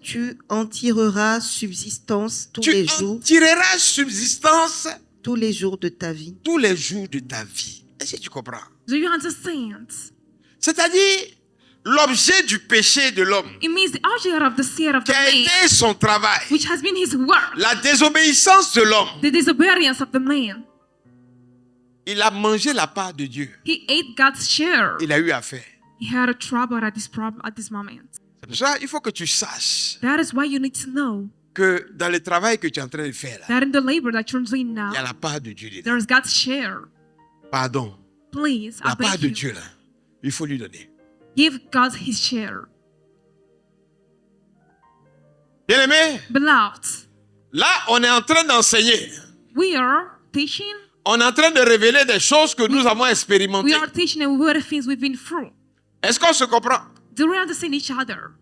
Speaker 3: tu en tireras subsistance tous
Speaker 1: tu
Speaker 3: les
Speaker 1: en
Speaker 3: jours,
Speaker 1: tireras subsistance
Speaker 3: tous les jours de ta vie.
Speaker 1: tous les jours de ta vie. Est-ce que tu comprends?
Speaker 2: Do you understand?
Speaker 1: C'est-à-dire, l'objet du péché de l'homme,
Speaker 2: It means the object of the seed of the
Speaker 1: qui a
Speaker 2: man,
Speaker 1: été son travail,
Speaker 2: which has been his work,
Speaker 1: la désobéissance de l'homme,
Speaker 2: the disobedience of the man.
Speaker 1: il a mangé la part de Dieu.
Speaker 2: He ate God's share.
Speaker 1: Il a eu affaire.
Speaker 2: He had a trouble at this moment.
Speaker 1: C'est pour ça il faut que tu saches
Speaker 2: That is why you need to know
Speaker 1: que dans le travail que tu es en train de faire, là,
Speaker 2: that in the labor that you're doing
Speaker 1: il y a
Speaker 2: now,
Speaker 1: la part de Dieu dedans.
Speaker 2: there's God's share.
Speaker 1: Pardon.
Speaker 2: Please, I
Speaker 1: La part
Speaker 2: beg
Speaker 1: de
Speaker 2: you,
Speaker 1: Dieu, là, il faut lui donner.
Speaker 2: give God his share.
Speaker 1: Bien aimé,
Speaker 2: Beloved,
Speaker 1: là, on est en train d'enseigner.
Speaker 2: we are teaching.
Speaker 1: On est en train de révéler des choses que nous avons expérimentées.
Speaker 2: We are teaching and we are things we've been through.
Speaker 1: Est-ce qu'on se comprend?
Speaker 2: Do we understand each other?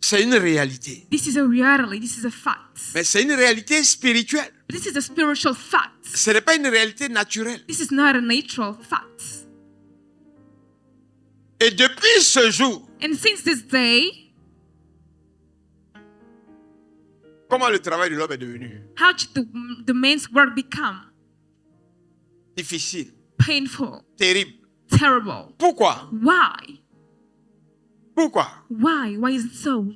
Speaker 1: C'est une réalité.
Speaker 2: This is a reality. This is a fact.
Speaker 1: Mais c'est une réalité spirituelle.
Speaker 2: This is a spiritual fact.
Speaker 1: Ce n'est pas une réalité naturelle.
Speaker 2: This is not a natural fact.
Speaker 1: Et depuis ce jour,
Speaker 2: And since this day,
Speaker 1: comment le travail de l'homme est devenu
Speaker 2: how did the man's work become
Speaker 1: difficile,
Speaker 2: painful,
Speaker 1: terrible?
Speaker 2: terrible?
Speaker 1: Pourquoi?
Speaker 2: Why?
Speaker 1: Pourquoi?
Speaker 2: Why? Why is it so?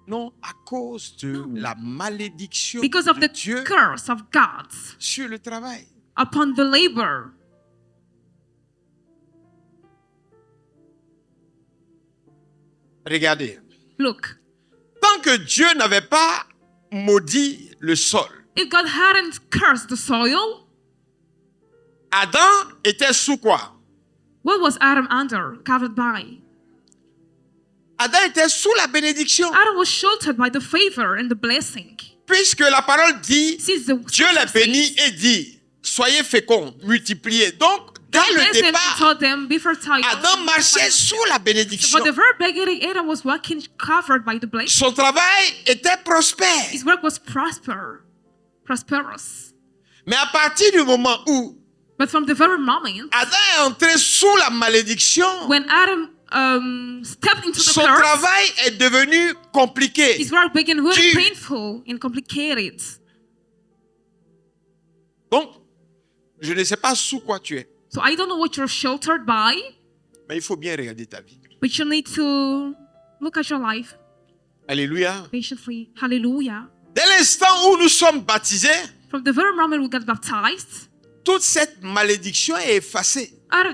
Speaker 1: Non, à cause de
Speaker 2: No.
Speaker 1: la malédiction
Speaker 2: Because of
Speaker 1: de
Speaker 2: the
Speaker 1: Dieu
Speaker 2: curse of God
Speaker 1: sur le travail.
Speaker 2: upon the labor.
Speaker 1: Regardez.
Speaker 2: Look,
Speaker 1: Tant que Dieu n'avait pas maudit le sol,
Speaker 2: if God hadn't cursed the soil,
Speaker 1: Adam était sous quoi?
Speaker 2: what was Adam under, covered by?
Speaker 1: Adam était sous la bénédiction.
Speaker 2: Adam was sheltered by the favor and the blessing.
Speaker 1: Puisque la parole dit,
Speaker 2: Since the
Speaker 1: Dieu les bénit et dit, soyez féconds, multipliez. Donc, dès le
Speaker 2: blessed and
Speaker 1: départ,
Speaker 2: told them, be fertile.
Speaker 1: Adam marchait sous la bénédiction.
Speaker 2: For the very beginning, Adam was walking covered by the blessing.
Speaker 1: Son travail était prospère.
Speaker 2: His work was prosperous.
Speaker 1: Mais à partir du moment où
Speaker 2: But from the very moment
Speaker 1: Adam est entré sous la malédiction,
Speaker 2: when Adam stepped into the
Speaker 1: son
Speaker 2: curse,
Speaker 1: travail est devenu compliqué.
Speaker 2: his work became very
Speaker 1: Dur.
Speaker 2: painful and complicated.
Speaker 1: Donc, je ne sais pas sous quoi tu es,
Speaker 2: So I don't know what you're sheltered by,
Speaker 1: mais il faut bien regarder ta vie.
Speaker 2: but you need to look at your life
Speaker 1: Alléluia.
Speaker 2: patiently. Hallelujah.
Speaker 1: Dès l'instant où nous sommes baptisés,
Speaker 2: From the very moment we got baptized,
Speaker 1: toute cette malédiction est effacée.
Speaker 2: out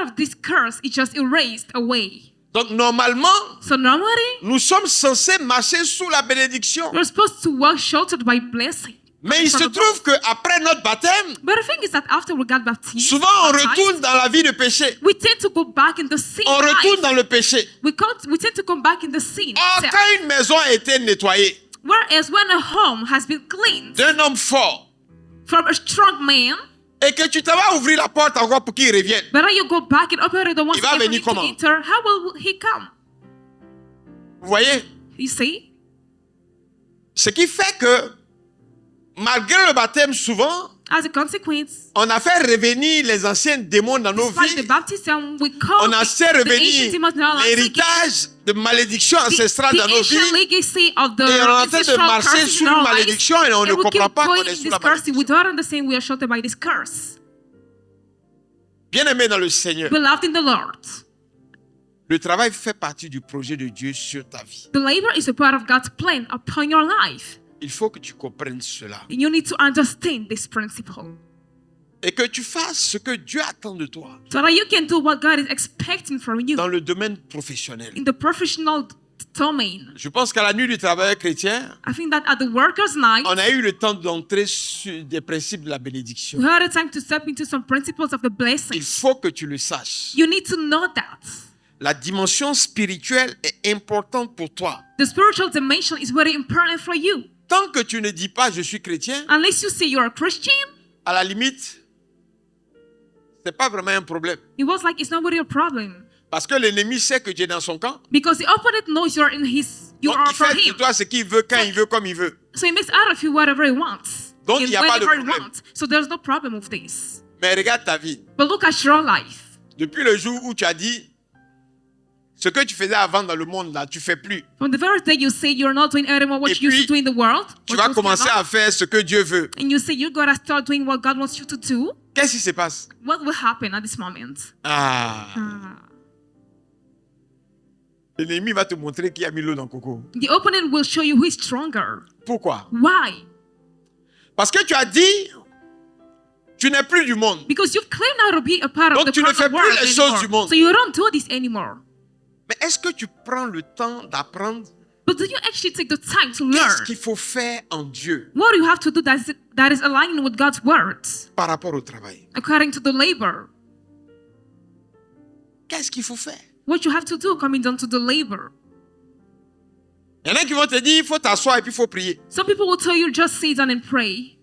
Speaker 2: of this curse, it just erased away.
Speaker 1: Donc, normalement,
Speaker 2: So normally,
Speaker 1: nous sommes censés marcher sous la bénédiction.
Speaker 2: we're supposed to walk sheltered by blessing.
Speaker 1: Mais il se trouve qu'après notre baptême,
Speaker 2: But the thing is that after we got baptized,
Speaker 1: souvent on retourne dans la vie de péché.
Speaker 2: we tend to go back in the sin.
Speaker 1: On retourne
Speaker 2: life.
Speaker 1: dans le péché.
Speaker 2: We tend to come back in the sin.
Speaker 1: Or,
Speaker 2: itself.
Speaker 1: quand une maison a été nettoyée
Speaker 2: Whereas when a home has been cleansed
Speaker 1: d'un homme fort,
Speaker 2: from a strong man,
Speaker 1: et que tu t'en vas ouvrir la porte encore pour qu'il revienne,
Speaker 2: but then you go back and open the once
Speaker 1: Il va
Speaker 2: again for
Speaker 1: venir
Speaker 2: him to
Speaker 1: comment?
Speaker 2: enter, how will he come?
Speaker 1: vous voyez?
Speaker 2: You see?
Speaker 1: Ce qui fait que, malgré le baptême, souvent,
Speaker 2: As a consequence,
Speaker 1: on a fait revenir les anciens démons dans nos
Speaker 2: despite the
Speaker 1: vies.
Speaker 2: baptism, we call
Speaker 1: On a fait
Speaker 2: the ancient
Speaker 1: revenir
Speaker 2: demons in our lives again.
Speaker 1: l'héritage de malédiction ancestrale
Speaker 2: The
Speaker 1: dans nos
Speaker 2: ancient
Speaker 1: vies.
Speaker 2: legacy of the
Speaker 1: Et on est en train de
Speaker 2: ancestral
Speaker 1: marcher
Speaker 2: curses
Speaker 1: sous
Speaker 2: in
Speaker 1: une
Speaker 2: our lives,
Speaker 1: malédiction et on ne
Speaker 2: and we
Speaker 1: comprend
Speaker 2: keep
Speaker 1: pas qu'on
Speaker 2: going
Speaker 1: est
Speaker 2: in
Speaker 1: sous
Speaker 2: this
Speaker 1: la
Speaker 2: curse. We
Speaker 1: malédiction.
Speaker 2: don't understand we are sheltered by this curse.
Speaker 1: Bien-aimé dans le Seigneur,
Speaker 2: Beloved in the Lord,
Speaker 1: le travail fait partie du projet de Dieu sur ta vie.
Speaker 2: the labor is a part of God's plan upon your life.
Speaker 1: Il faut que tu comprennes cela.
Speaker 2: You need to understand this principle
Speaker 1: Et que tu fasses ce que Dieu attend de toi
Speaker 2: so that you can do what God is expecting from you
Speaker 1: dans le domaine professionnel.
Speaker 2: in the professional domain.
Speaker 1: Je pense qu'à la nuit du travailleur chrétien,
Speaker 2: I think that at the workers' night,
Speaker 1: on a eu le temps d'entrer sur des principes de la bénédiction.
Speaker 2: we had a time to step into some principles of the
Speaker 1: Il
Speaker 2: blessing.
Speaker 1: faut que tu le saches.
Speaker 2: You need to know that.
Speaker 1: La dimension spirituelle est importante pour toi.
Speaker 2: The spiritual dimension is very important for you.
Speaker 1: Tant que tu ne dis pas je suis chrétien,
Speaker 2: Unless you say you're a Christian,
Speaker 1: à la limite, c'est pas vraiment un problème.
Speaker 2: it was like it's not really a problem.
Speaker 1: Parce que l'ennemi sait que tu es dans son camp.
Speaker 2: Because the opponent knows you
Speaker 1: Donc
Speaker 2: are
Speaker 1: il
Speaker 2: for
Speaker 1: fait de
Speaker 2: him.
Speaker 1: toi ce qu'il veut, quand il veut, comme il veut.
Speaker 2: So he makes out of you whatever he wants.
Speaker 1: Donc,
Speaker 2: and
Speaker 1: il y a pas de
Speaker 2: whenever he
Speaker 1: problème.
Speaker 2: wants. So there's no problem with this.
Speaker 1: Mais regarde ta vie.
Speaker 2: But look at your life.
Speaker 1: Depuis le jour où tu as dit ce que tu faisais avant dans le monde, là, tu fais plus.
Speaker 2: From the very day you say you're not doing anymore what
Speaker 1: Et
Speaker 2: you used
Speaker 1: puis,
Speaker 2: to do in the world,
Speaker 1: Tu
Speaker 2: what
Speaker 1: vas
Speaker 2: you
Speaker 1: commencer
Speaker 2: cannot,
Speaker 1: à faire ce que Dieu veut.
Speaker 2: and you say you're gonna start doing what God wants you to do,
Speaker 1: Qu'est-ce qui se passe?
Speaker 2: what will happen at this moment?
Speaker 1: Ah,
Speaker 2: Ah.
Speaker 1: l'ennemi va te montrer qui a mis l'eau dans le coco.
Speaker 2: The opponent will show you who is stronger.
Speaker 1: Pourquoi?
Speaker 2: Why?
Speaker 1: Parce que tu as dit, tu n'es plus du monde.
Speaker 2: Because you've claimed now to be a part
Speaker 1: Donc,
Speaker 2: of the
Speaker 1: tu ne fais
Speaker 2: present
Speaker 1: plus
Speaker 2: world
Speaker 1: les choses
Speaker 2: anymore.
Speaker 1: du monde.
Speaker 2: So you don't do this anymore.
Speaker 1: Mais est-ce que tu prends le temps d'apprendre
Speaker 2: But do you actually take the time to
Speaker 1: qu'est-ce
Speaker 2: learn
Speaker 1: qu'il faut faire en Dieu
Speaker 2: what you have to do that is aligning with God's words
Speaker 1: par rapport au travail?
Speaker 2: according to the labor?
Speaker 1: Qu'est-ce qu'il faut faire?
Speaker 2: What you have to do coming down to the labor.
Speaker 1: Il y en a qui vont te dire, il faut t'asseoir et puis il faut prier.
Speaker 2: Some people will tell you just sit down and pray.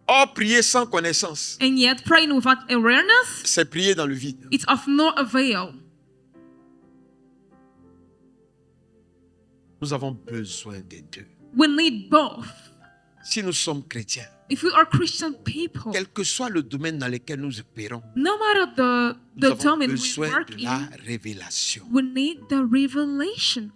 Speaker 1: Or, prier sans connaissance,
Speaker 2: And yet praying without awareness,
Speaker 1: c'est prier dans le vide.
Speaker 2: it's of no avail.
Speaker 1: Nous avons besoin des deux.
Speaker 2: We need both.
Speaker 1: Si nous sommes chrétiens,
Speaker 2: If we are Christian people,
Speaker 1: quel que soit le domaine dans lequel nous opérons,
Speaker 2: no matter
Speaker 1: nous
Speaker 2: the
Speaker 1: avons
Speaker 2: domain we
Speaker 1: besoin
Speaker 2: work
Speaker 1: de la
Speaker 2: in,
Speaker 1: révélation.
Speaker 2: we need the revelation.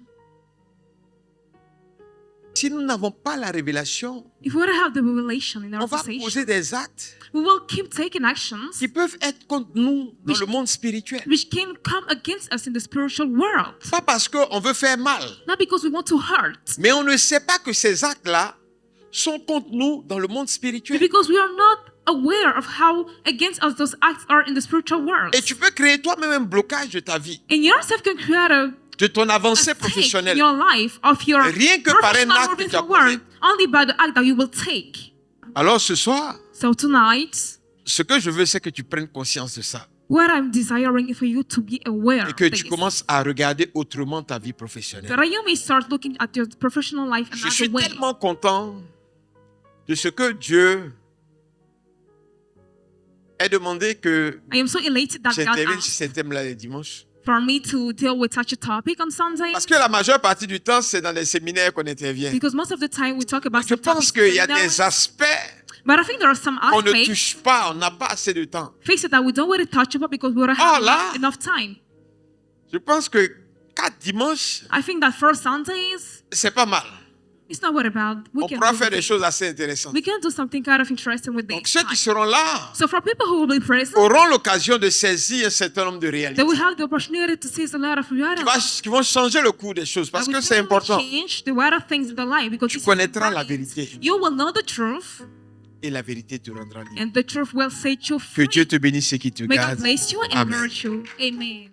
Speaker 1: Si nous n'avons pas la révélation,
Speaker 2: If we don't have the revelation in
Speaker 1: on
Speaker 2: our
Speaker 1: va
Speaker 2: conversation,
Speaker 1: poser des actes
Speaker 2: we will keep taking actions
Speaker 1: qui peuvent être contre nous dans le monde spirituel.
Speaker 2: which can come against us in the spiritual world.
Speaker 1: Pas parce qu'on veut faire mal,
Speaker 2: Not because we want to hurt,
Speaker 1: mais on ne sait pas que ces actes-là sont contre nous dans le monde
Speaker 2: but
Speaker 1: spirituel.
Speaker 2: because we are not aware of how against us those acts are in the spiritual world.
Speaker 1: Et tu peux créer toi-même un blocage de ta vie,
Speaker 2: And yourself can create
Speaker 1: de ton
Speaker 2: a
Speaker 1: avancée
Speaker 2: take in
Speaker 1: professionnelle.
Speaker 2: your life of your
Speaker 1: Rien que par un
Speaker 2: professional
Speaker 1: acte
Speaker 2: moving
Speaker 1: que tu as
Speaker 2: forward, only by the act that you will take.
Speaker 1: Alors ce soir,
Speaker 2: So tonight,
Speaker 1: ce que je veux, c'est que tu prennes conscience de ça
Speaker 2: what I'm desiring is for you to be aware
Speaker 1: et
Speaker 2: of
Speaker 1: que tu
Speaker 2: this.
Speaker 1: commences à regarder autrement ta vie professionnelle.
Speaker 2: That you may start looking at your professional life
Speaker 1: Je suis
Speaker 2: another way.
Speaker 1: tellement content de ce que Dieu ait demandé que
Speaker 2: I am so elated that God
Speaker 1: j'intervienne sur
Speaker 2: asked
Speaker 1: ces thèmes-là les dimanches.
Speaker 2: for me to deal with such a topic on Sunday.
Speaker 1: Parce que la majeure partie du temps, c'est dans les séminaires qu'on intervient.
Speaker 2: Because most of the time we talk about
Speaker 1: Je
Speaker 2: some
Speaker 1: pense
Speaker 2: topics
Speaker 1: qu'il y a
Speaker 2: seminars,
Speaker 1: des aspects
Speaker 2: but I think there are some
Speaker 1: qu'on ne
Speaker 2: aspects
Speaker 1: touche pas, on n'a pas assez de temps.
Speaker 2: face it that we don't want to touch about because we don't
Speaker 1: Oh
Speaker 2: have
Speaker 1: là.
Speaker 2: enough time.
Speaker 1: Je pense que 4 dimanches,
Speaker 2: I think that for Sundays,
Speaker 1: c'est pas mal.
Speaker 2: it's not what about.
Speaker 1: On pourra faire des choses assez intéressantes.
Speaker 2: We can do something kind of interesting with
Speaker 1: Donc
Speaker 2: this.
Speaker 1: ceux qui seront là
Speaker 2: So for people who will be present,
Speaker 1: auront l'occasion de saisir un certain nombre de
Speaker 2: they
Speaker 1: réalités
Speaker 2: will have the opportunity to see a lot of reality.
Speaker 1: qui vont changer le cours des choses parce
Speaker 2: That
Speaker 1: que
Speaker 2: will
Speaker 1: c'est important.
Speaker 2: change the way of things in the life because
Speaker 1: Tu
Speaker 2: this is
Speaker 1: connaîtras la
Speaker 2: important.
Speaker 1: vérité
Speaker 2: You will know the truth,
Speaker 1: et la vérité te rendra libre.
Speaker 2: and the truth will set you
Speaker 1: Que
Speaker 2: free.
Speaker 1: Dieu te bénisse et qu'il te
Speaker 2: May God
Speaker 1: garde.
Speaker 2: bless you and
Speaker 1: Amen.
Speaker 2: encourage you. Amen.